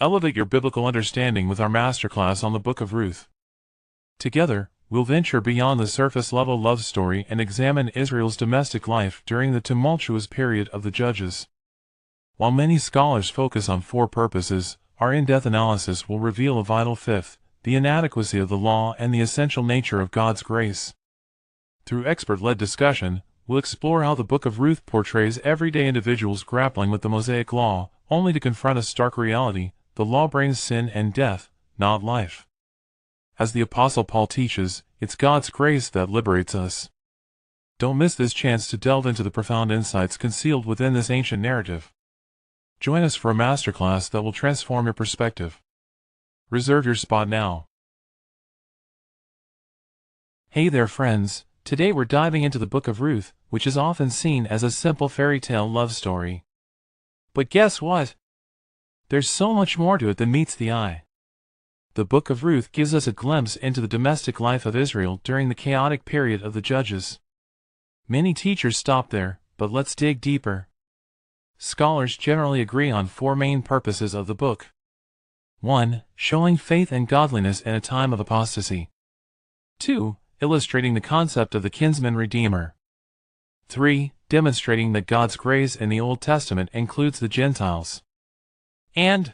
Elevate your biblical understanding with our masterclass on the Book of Ruth. Together, we'll venture beyond the surface-level love story and examine Israel's domestic life during the tumultuous period of the Judges. While many scholars focus on four purposes, our in-depth analysis will reveal a vital fifth: the inadequacy of the law and the essential nature of God's grace. Through expert-led discussion, we'll explore how the Book of Ruth portrays everyday individuals grappling with the Mosaic Law, only to confront a stark reality: the law brings sin and death, not life. As the Apostle Paul teaches, it's God's grace that liberates us. Don't miss this chance to delve into the profound insights concealed within this ancient narrative. Join us for a masterclass that will transform your perspective. Reserve your spot now. Hey there, friends. Today we're diving into the Book of Ruth, which is often seen as a simple fairy tale love story. But guess what? There's so much more to it than meets the eye. The Book of Ruth gives us a glimpse into the domestic life of Israel during the chaotic period of the Judges. Many teachers stop there, but let's dig deeper. Scholars generally agree on four main purposes of the book. 1. Showing faith and godliness in a time of apostasy. 2. Illustrating the concept of the kinsman redeemer. 3. Demonstrating that God's grace in the Old Testament includes the Gentiles. And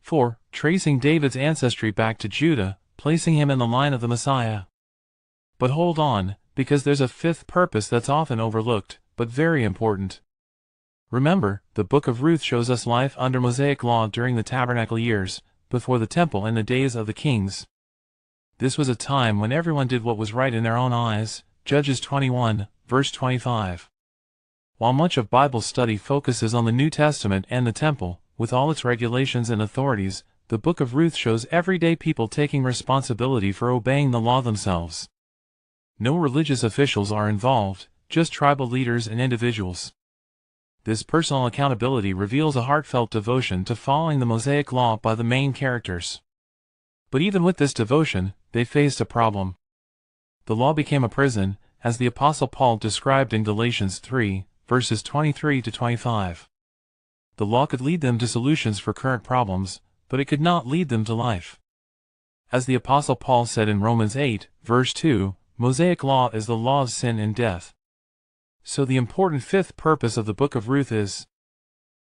4. Tracing David's ancestry back to Judah, placing him in the line of the Messiah. But hold on, because there's a fifth purpose that's often overlooked, but very important. Remember, the Book of Ruth shows us life under Mosaic Law during the tabernacle years, before the temple in the days of the kings. This was a time when everyone did what was right in their own eyes, Judges 21, verse 25. While much of Bible study focuses on the New Testament and the temple, with all its regulations and authorities, the Book of Ruth shows everyday people taking responsibility for obeying the law themselves. No religious officials are involved, just tribal leaders and individuals. This personal accountability reveals a heartfelt devotion to following the Mosaic Law by the main characters. But even with this devotion, they faced a problem. The law became a prison, as the Apostle Paul described in Galatians 3, verses 23 to 25. The law could lead them to solutions for current problems, but it could not lead them to life. As the Apostle Paul said in Romans 8, verse 2, Mosaic law is the law of sin and death. So the important fifth purpose of the Book of Ruth is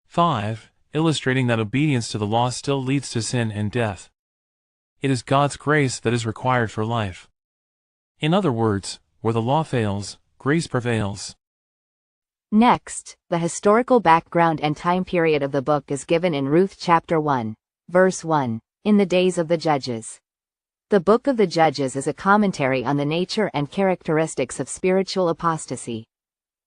5. Illustrating that obedience to the law still leads to sin and death. It is God's grace that is required for life. In other words, where the law fails, grace prevails. Next, the historical background and time period of the book is given in Ruth chapter 1, verse 1, in the days of the Judges. The Book of the Judges is a commentary on the nature and characteristics of spiritual apostasy.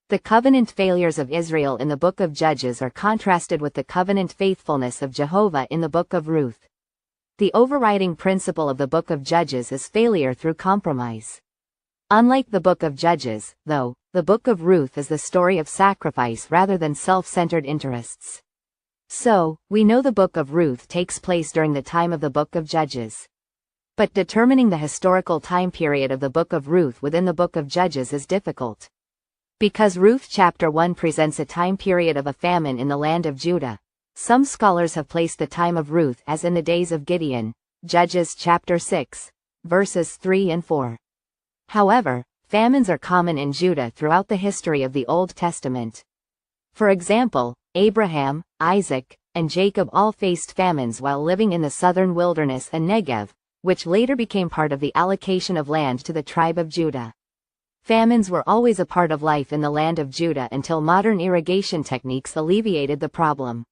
The covenant failures of Israel in the Book of Judges are contrasted with the covenant faithfulness of Jehovah in the Book of Ruth. The overriding principle of the Book of Judges is failure through compromise. Unlike the Book of Judges, though, the Book of Ruth is the story of sacrifice rather than self-centered interests. So, we know the Book of Ruth takes place during the time of the Book of Judges. But determining the historical time period of the Book of Ruth within the Book of Judges is difficult. Because Ruth chapter 1 presents a time period of a famine in the land of Judah, some scholars have placed the time of Ruth as in the days of Gideon, Judges chapter 6, verses 3 and 4. However, famines are common in Judah throughout the history of the Old Testament. For example, Abraham, Isaac, and Jacob all faced famines while living in the southern wilderness and Negev, which later became part of the allocation of land to the tribe of Judah. Famines were always a part of life in the land of Judah until modern irrigation techniques alleviated the problem.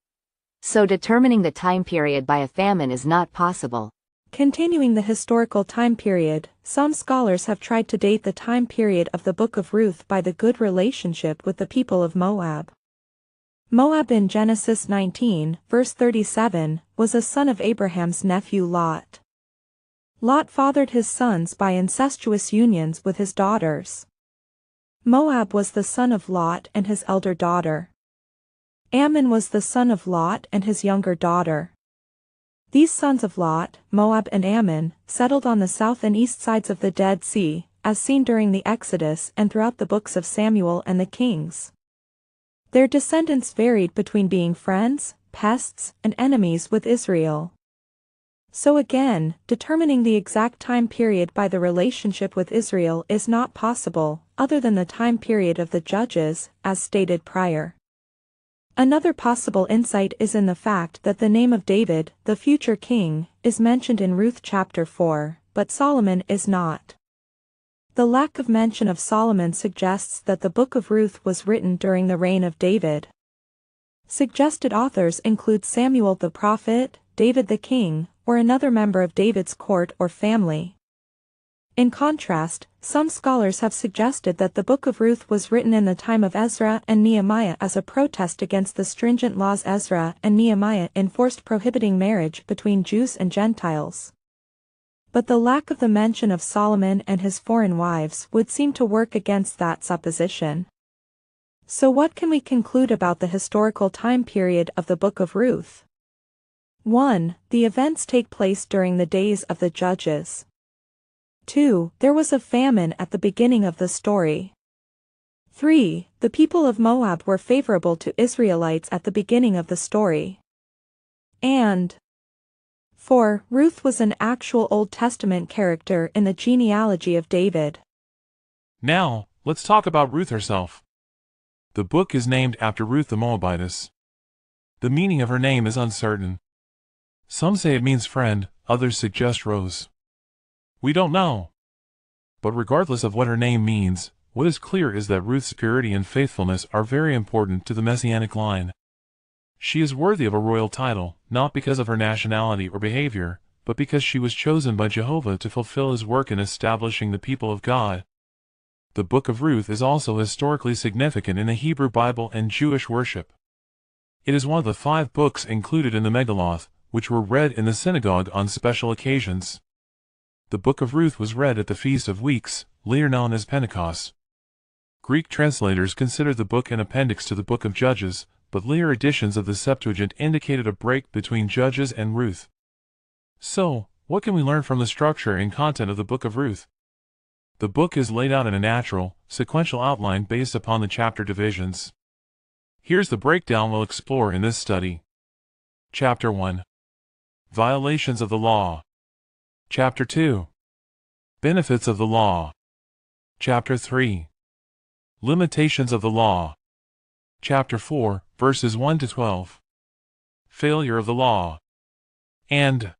So determining the time period by a famine is not possible. Continuing the historical time period, some scholars have tried to date the time period of the Book of Ruth by the good relationship with the people of Moab. Moab in Genesis 19, verse 37, was a son of Abraham's nephew Lot. Lot fathered his sons by incestuous unions with his daughters. Moab was the son of Lot and his elder daughter. Ammon was the son of Lot and his younger daughter. These sons of Lot, Moab and Ammon, settled on the south and east sides of the Dead Sea, as seen during the Exodus and throughout the books of Samuel and the Kings. Their descendants varied between being friends, pests, and enemies with Israel. So again, determining the exact time period by the relationship with Israel is not possible, other than the time period of the Judges, as stated prior. Another possible insight is in the fact that the name of David, the future king, is mentioned in Ruth chapter 4, but Solomon is not. The lack of mention of Solomon suggests that the Book of Ruth was written during the reign of David. Suggested authors include Samuel the prophet, David the king, or another member of David's court or family. In contrast, some scholars have suggested that the Book of Ruth was written in the time of Ezra and Nehemiah as a protest against the stringent laws Ezra and Nehemiah enforced prohibiting marriage between Jews and Gentiles. But the lack of the mention of Solomon and his foreign wives would seem to work against that supposition. So what can we conclude about the historical time period of the Book of Ruth? 1. The events take place during the days of the Judges. 2. There was a famine at the beginning of the story. 3. The people of Moab were favorable to Israelites at the beginning of the story. And 4. Ruth was an actual Old Testament character in the genealogy of David. Now, let's talk about Ruth herself. The book is named after Ruth the Moabitess. The meaning of her name is uncertain. Some say it means friend, others suggest rose. We don't know. But regardless of what her name means, what is clear is that Ruth's purity and faithfulness are very important to the Messianic line. She is worthy of a royal title, not because of her nationality or behavior, but because she was chosen by Jehovah to fulfill his work in establishing the people of God. The Book of Ruth is also historically significant in the Hebrew Bible and Jewish worship. It is one of the 5 books included in the Megillah, which were read in the synagogue on special occasions. The Book of Ruth was read at the Feast of Weeks, later known as Pentecost. Greek translators considered the book an appendix to the Book of Judges, but later editions of the Septuagint indicated a break between Judges and Ruth. So, what can we learn from the structure and content of the Book of Ruth? The book is laid out in a natural, sequential outline based upon the chapter divisions. Here's the breakdown we'll explore in this study. Chapter 1. Violations of the Law. Chapter 2. Benefits of the Law. Chapter 3. Limitations of the Law. Chapter 4, verses 1 to 12. Failure of the Law. And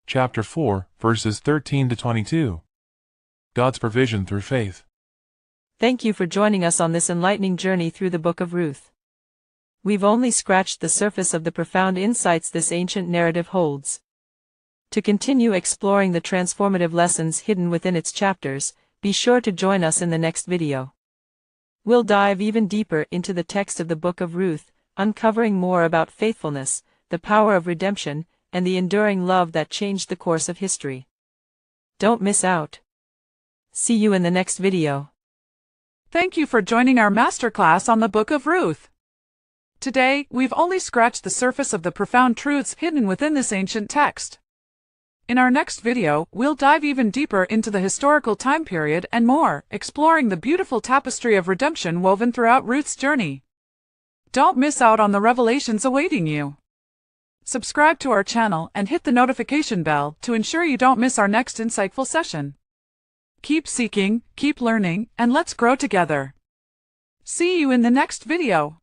Chapter 4, verses 13 to 22. God's provision through faith. Thank you for joining us on this enlightening journey through the Book of Ruth. We've only scratched the surface of the profound insights this ancient narrative holds. To continue exploring the transformative lessons hidden within its chapters, be sure to join us in the next video. We'll dive even deeper into the text of the Book of Ruth, uncovering more about faithfulness, the power of redemption, and the enduring love that changed the course of history. Don't miss out. See you in the next video. Thank you for joining our masterclass on the Book of Ruth. Today, we've only scratched the surface of the profound truths hidden within this ancient text. In our next video, we'll dive even deeper into the historical time period and more, exploring the beautiful tapestry of redemption woven throughout Ruth's journey. Don't miss out on the revelations awaiting you. Subscribe to our channel and hit the notification bell to ensure you don't miss our next insightful session. Keep seeking, keep learning, and let's grow together. See you in the next video.